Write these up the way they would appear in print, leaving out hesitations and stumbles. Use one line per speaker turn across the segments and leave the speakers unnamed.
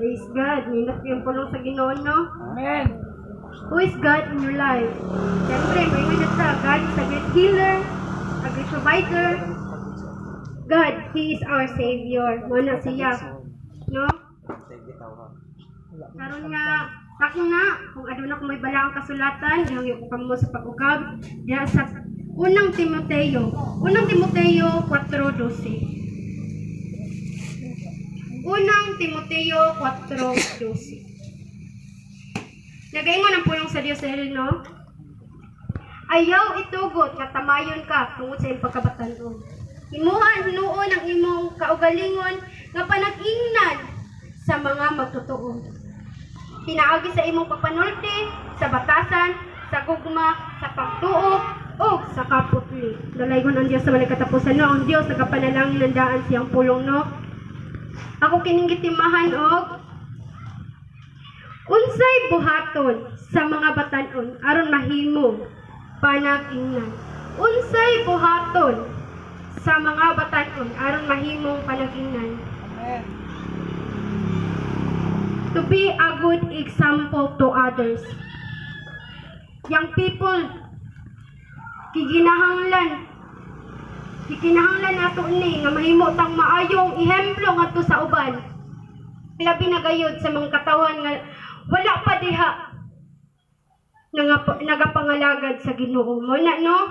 Praise God. Ninot yung pulong sa Ginoo, no?
Amen.
Who is God in your life? Siyempre, may minute sa God is a great healer, a great provider. God, He is our Savior. Muna siya. No? Karon nga, tako na, kung aduna ko may balaang kasulatan, dihang ko kamo sa pag-ugab, diya sa unang Timoteo 4:12. Unang Timoteo 4:12. Nagaingon ang pulong sa Dios dahil, no? Ayaw itugot nga tamayon ka tungod sa iyong pagkabatan-on. Imuha hinuon ang imong kaugalingon nga panag-ingnan sa mga magtotoo. Pinaagi sa imong pagpanulti, sa batasan, sa gugma, sa pagtuo, o sa kaputli. Dalaygon ang Diyos sa mga katapusan, no? Ang Diyos nagapanalangin ng daan siyang pulong, no? Ako kining gitimahan og unsay buhaton sa mga batan-on aron mahimo panag-ingnan. Unsay buhaton sa mga batan-on aron mahimong panag-ingnan.
Amen.
To be a good example to others. Young people, Kikinahanglan nato ni nga mahimo tang maayong ihemplo ngadto sa uban. Labi na gayud sa mga katawan nga wala pa diha nagapangalagad sa Ginoo mo na, no?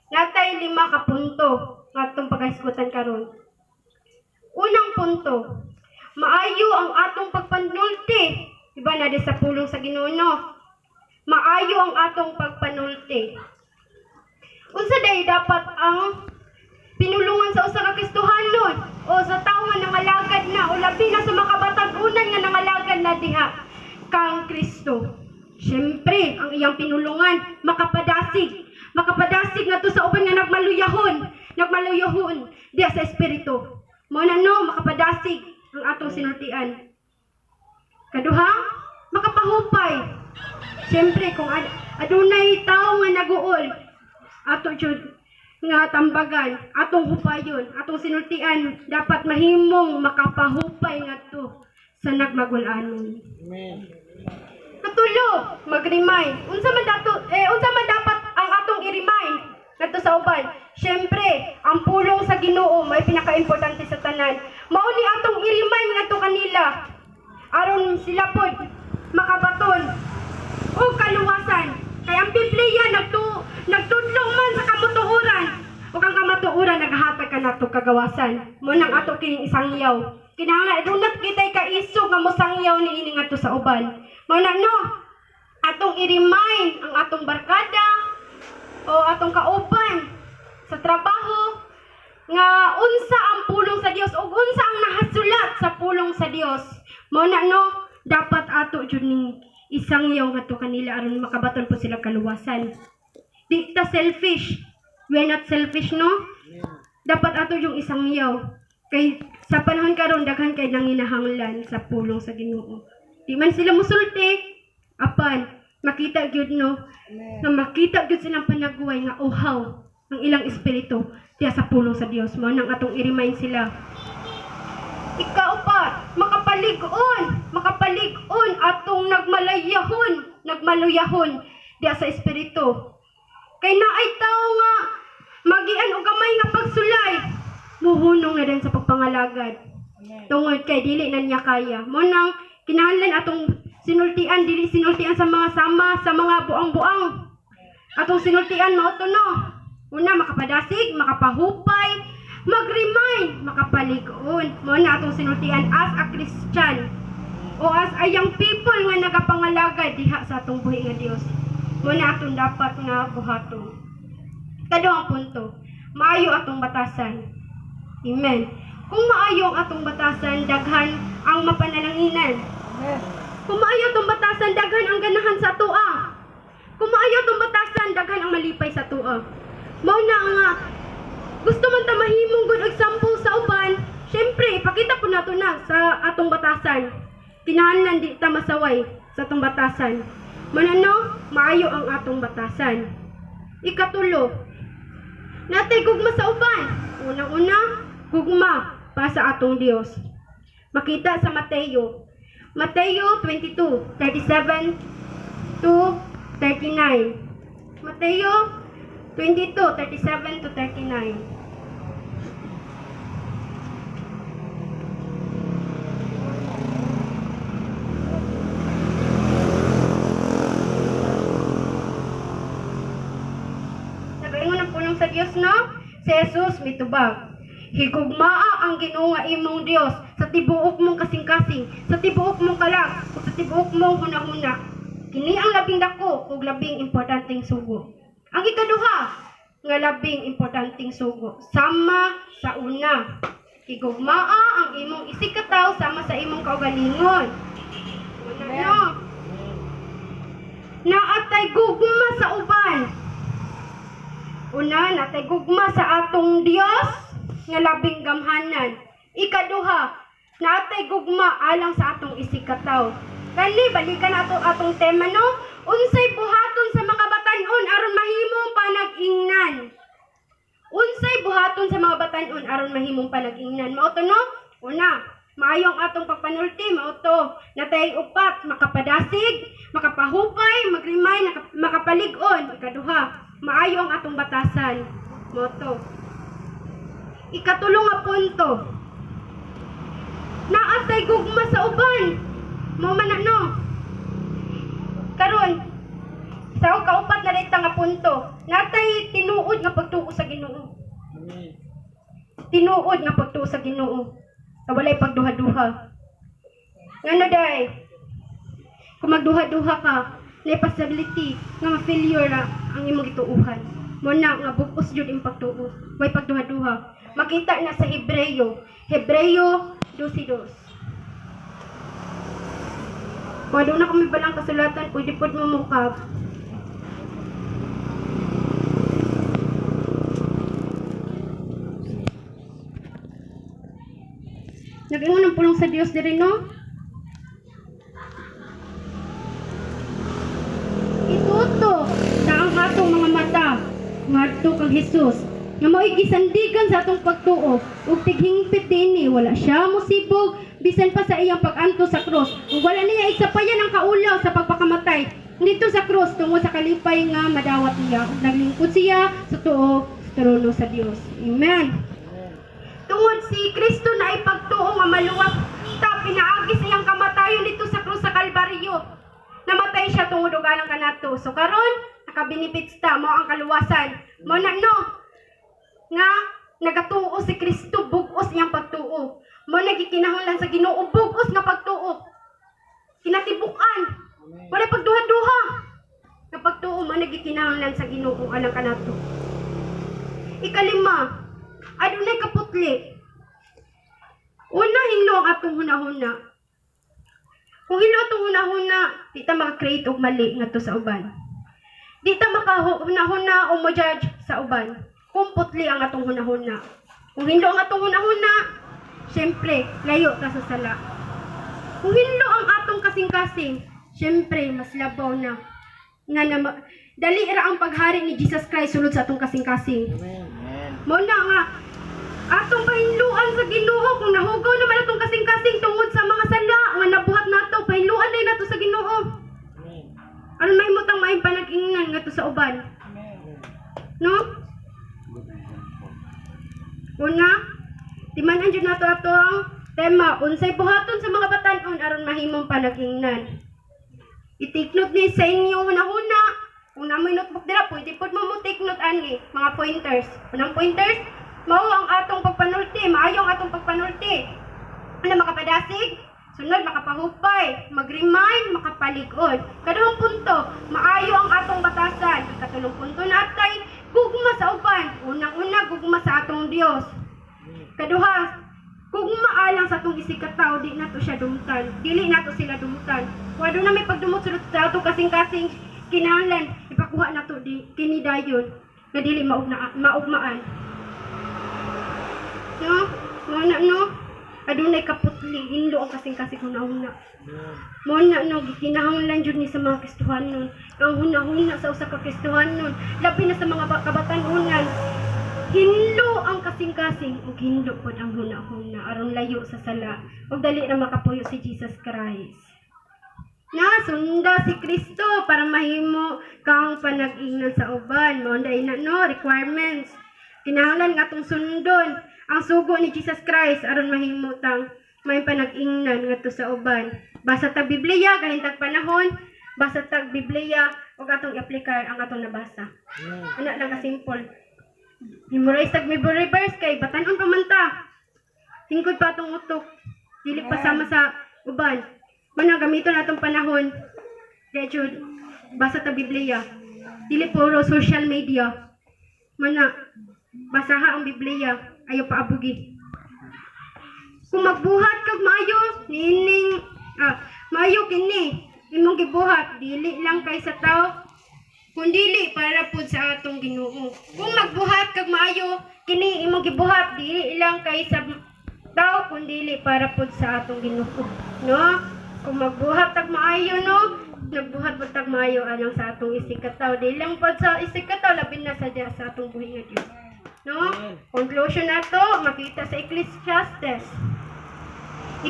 Natay 5 ka punto ngadtong paghisgutan karon. Unang punto, maayo ang atong pagpanulti. Diba na sa pulong sa Ginoo, no? Maayo ang atong pagpanulti. Unsa day dapat ang pinulungan sa usa ka Kristohanon o sa tawo nga nangalagad na o labi na sa makabatan-unan nga nangalagad na diha kang Kristo. Siyempre, ang iyang pinulungan makapadasig ngadto sa uban nga nagmaluyahon diha sa espiritu. Mao na, no, makapadasig ang atong sinultian. Kaduha, makapahupay. Siyempre, kung adunay tawo nga naguol, ato jud nga tambagan, atong hupayon, atong sinultian, dapat mahimong makapahupay ngadto sa nagmagul-anon.
Amen.
Katulo, mag-remind. Unsa man dapat ang atong i-remind ngadto sa uban? Syempre, ang pulong sa Ginoo may pinaka-importante sa tanan. Mao ni atong i-remind ngadto kanila aron sila pod makabaton o kaluwasan. Kaya ang Biblia nagtudlong man sa kamutuuran. O kang kamatuuran naghatag ka nato kagawasan. Mo nang ato kining isangyaw. Kinahanglan adunat kitay kaisog nga mosangyaw niini ngadto sa uban. Mo nang, no, atong i-remind ang atong barkada o atong kauban sa trabaho nga unsa ang pulong sa Dios ug unsa ang nahasulat sa pulong sa Dios. Mo na, no, dapat ato jud ning isangyaw ngadto kanila aron makabaton po sila kaluwasan. Di ta selfish. We're not selfish, no? Dapat ato yung isangyaw. Kay sa panahon karon daghan kay nanginahanglan sa pulong sa Ginoo. Di man sila musulti, apan makita gyud, no? Na makita gyud silang panaguway nga uhaw ang ilang espiritu diya sa pulong sa Dios. Mo nang atong i-remind sila. Ikaw pa, makapalig-on atong nagmaluyahon diya sa espiritu. Kay naay tao nga magian og gamay nga pagsulay, muhunong na din sa pagpangalagad. Tungod kay dili na niya kaya. Mo nang kinahanglan atong sinultian, dili sinultian sa mga sama, sa mga buang-buang. Atong sinultian mao to, no. Una, makapadasig, makapahupay, mag-remind, makapalig-on. Mo na atong sinultian as a Christian o as a young people nga nagapangalagad diha sa atong buhi nga Dios. Mo na atong dapat nga buhaton. Kaduhang punto, maayo atong batasan. Amen. Kung maayo ang atong batasan, daghan ang mapanalanginan. Kung maayo atong batasan, daghan ang ganahan sa tuwa. Kung maayo atong batasan, daghan ang malipay sa tuwa. Mao na nga gusto man ta mahimong good example sa uban, syempre ipakita po nato na sa atong batasan. Kinahanglan di ta masaway sa atong batasan. Manano, maayo ang atong batasan. Ikatulo, natay gugma sa uban. Unang-una, gugma pa sa atong Dios. Makita sa Mateo. Mateo 22:37 to 39. Mateo 22:37 to 39. Nagaingon ang pulong sa Dios, no? Si Jesus mitubag. Higugmaa ang Ginoo nga imong Dios sa tibuok mong kasing-kasing, sa tibuok mong kalag, ug sa tibuok mong hunahuna. Kini ang labing dako ug labing importanteng sugo. Ang ikaduha nga labing importanteng sugo sama sa una. Higugmaa ang imong isikataw sama sa imong kaugalingon. Ano? Naatay gugma sa uban. Una, naatay gugma sa atong Dios nga labing gamhanan. Ikaduha, naatay gugma alang sa atong isikataw. Kani balikan ato atong tema, no? Unsay buhaton sa mga batan-on aron mahimong panag-ingnan. Unsay buhaton sa mga batan-on aron mahimong panag-ingnan. Mao to, no? Una, maayong atong pagpanulti, mao to. Natay upat, makapadasig, makapahupay, magrimay, makapalig-on. Ikaduha, maayo ang atong batasan. Mao to. Ikatulong nga punto. Naatay gugma sa uban. Mo man ano. Karon sa kaupat na dito nga punto. Natay tinuod nga pagtuo sa Ginoo. Tinuod nga pagtuo sa Ginoo. Sa walay pagduha-duha. Ngano day? Kung magduha-duha ka, na possibility nga ma-failure na ang imong gituuhan. Mo na nga bugos jud ang pagtuo. Way pagduha-duha. Makita na sa Hebreo 12:2. Kung doon na kami balang kasulatan, pwede po mo mukab. Nag-ingon ng pulong sa Diyos diri, no? Ituto na ang atong mga mata ngadto kang Hesus nga mao'y gisandigan sa atong pagtuo ug tighingpit dinhi wala siya mosibog bisan pa sa iyang pag-anto sa krus ug wala niya isapayan ang kaulaw sa pagpakamatay dito sa krus tungod sa kalipay nga madawat niya ug naglingkod siya sa tuo sa trono sa Dios. Amen. Tungod si Kristo na ipagtuo nga maluwag ta pinaagi sa iyang kamatayon dito sa krus sa Kalbaryo. Namatay siya tungod og alang kanato. So karon nakabenefits ta mo ang kaluwasan. Mo na no nga nagatuo si Kristo bugos iyang pagtuo. Mo nagikinahanglan sa Ginoo bugos nga pagtuo. Kinatibukan. Wala pagduha-duha. Nga pagtuo mo nagikinahanglan sa Ginoo alang kanato. Ikalima, adunay kaputli. Una hinlo ang atong hunahuna. Kung hinlo atong hunahuna, di ta maka-create og mali ngadto sa uban. Di ta makahunahuna o mo-judge sa uban. Kung putli ang atong hunahuna. Kung hinlo ang atong hunahuna, syempre, layo ta sa sala. Kung hinlo ang atong kasing-kasing, syempre, mas labaw na. Dali ra ang paghari ni Jesus Christ sulod sa atong kasing-kasing. Mo na nga, atong pahinluan sa Ginoo kung nahugaw naman atong kasing-kasing tungod sa mga sala nga nabuhat nato, pahinluan din nato sa Ginoo. Ano may mutang maayong panag-ingnan ngadto sa uban? No? Una, timanan jud nato atong tema, unsay buhaton sa mga batan-on aron mahimong panag-ingnan. Itiknot ni sa inyo hunahuna. Kung namoy notebook dira, pwede pod mo take note ani, mga pointers. Unang pointers, mao ang atong pagpanulti, maayo ang atong pagpanulti. Ano makapadasig? Sunod makapahupay, mag-remind, makapalig-on. Kaduhang punto, maayo ang atong batasan. Ikatulong punto natay gugma sa uban. Unang-una gugma sa atong Dios. Kaduha, gugma alang sa atong isikataw, di nato siya dumtan. Dili nato sila dumtan. Wado na may pagdumot sulod sa atong kasing-kasing kinahanglan ipakuha nato di kini dayon nga dili maugmaan. No? No? Adunay kaputli, hinlo ang kasing-kasing hunahuna. Mo na no, gikinahanglan jud ni sa mga Kristohanon. Ang hunahuna sa usa ka Kristohanon, labi na sa mga kabatan-onan. Hinlo ang kasing-kasing ug hinlo pod ang hunahuna aron layo sa sala ug dali na makapuyo si Jesus Christ. Sunda si Kristo para mahimo kang panag-ingnan sa uban. Mao na no requirements. Kinahanglan nga atong sundon ang sugo ni Jesus Christ aron mahimo tang may panag-ingnan ngadto sa uban. Basa tag Biblia kahintag panahon, basa tag Biblia ug atong i-aplikar ang atong nabasa. Ana lang ka simple. Memorize tag memory verse kay batan-on pa man ta. Tingkod pa atong utok. Dili pa sama sa uban. Manang gamiton atong panahon. Diyo basa tag Biblia. Dili puro social media. Mana basaha ang Biblia, ayo paabugi. Kung magbuhat kag maayo, nining maayo kini imong gibuhat dili lang kay sa tao, kundi para pud sa atong Ginoo. Kung magbuhat kag maayo, kini imong gibuhat dili lang kay sa tao, kundi para pud sa atong Ginoo. No? Kung magbuhat kag maayo, no? Nagbuhat pud tag maayo anang sa atong isikataw. Dili lang pud sa isikataw, labi na sa atong buhi nga Dios. No? Conclusion nato makita sa Ecclesiastes 12.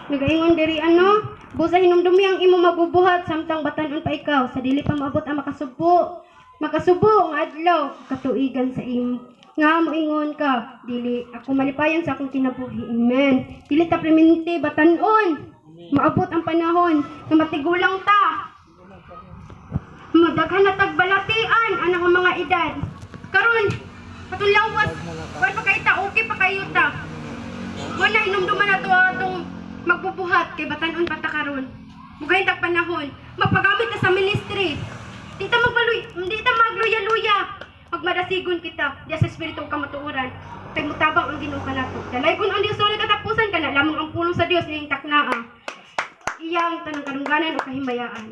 Nagaingon diri busa hinumdumi ang imo mabubuhat samtang batan-on pa ikaw sa dili pa maabot ang makasubo ang adlaw katuigan sa imo nga moingon ka dili ako malipayon sa akong kinabuhi. Amen. Dili ta preminti batan-on maabot ang panahon nga matigulang ta. Madaghan na tagbalatian anang mga edad. Karon atong lawas wala pa kay ta okay pa kayo ta. Wala hinumduman na to atong magbubuhat kay batan-on pa ta karon. Mugay tag panahon magpagamit ta sa ministry. Di ta magluya-luya. Magmadasigon kita diya sa espiritu ug kamatuoran. Kay mutabang ang Ginoo kanato. Dalaygon ang Dios sa katapusan kana lamang ang pulong sa Dios ning taknaa. Iyang tanang kadungganan o kahimbayaan.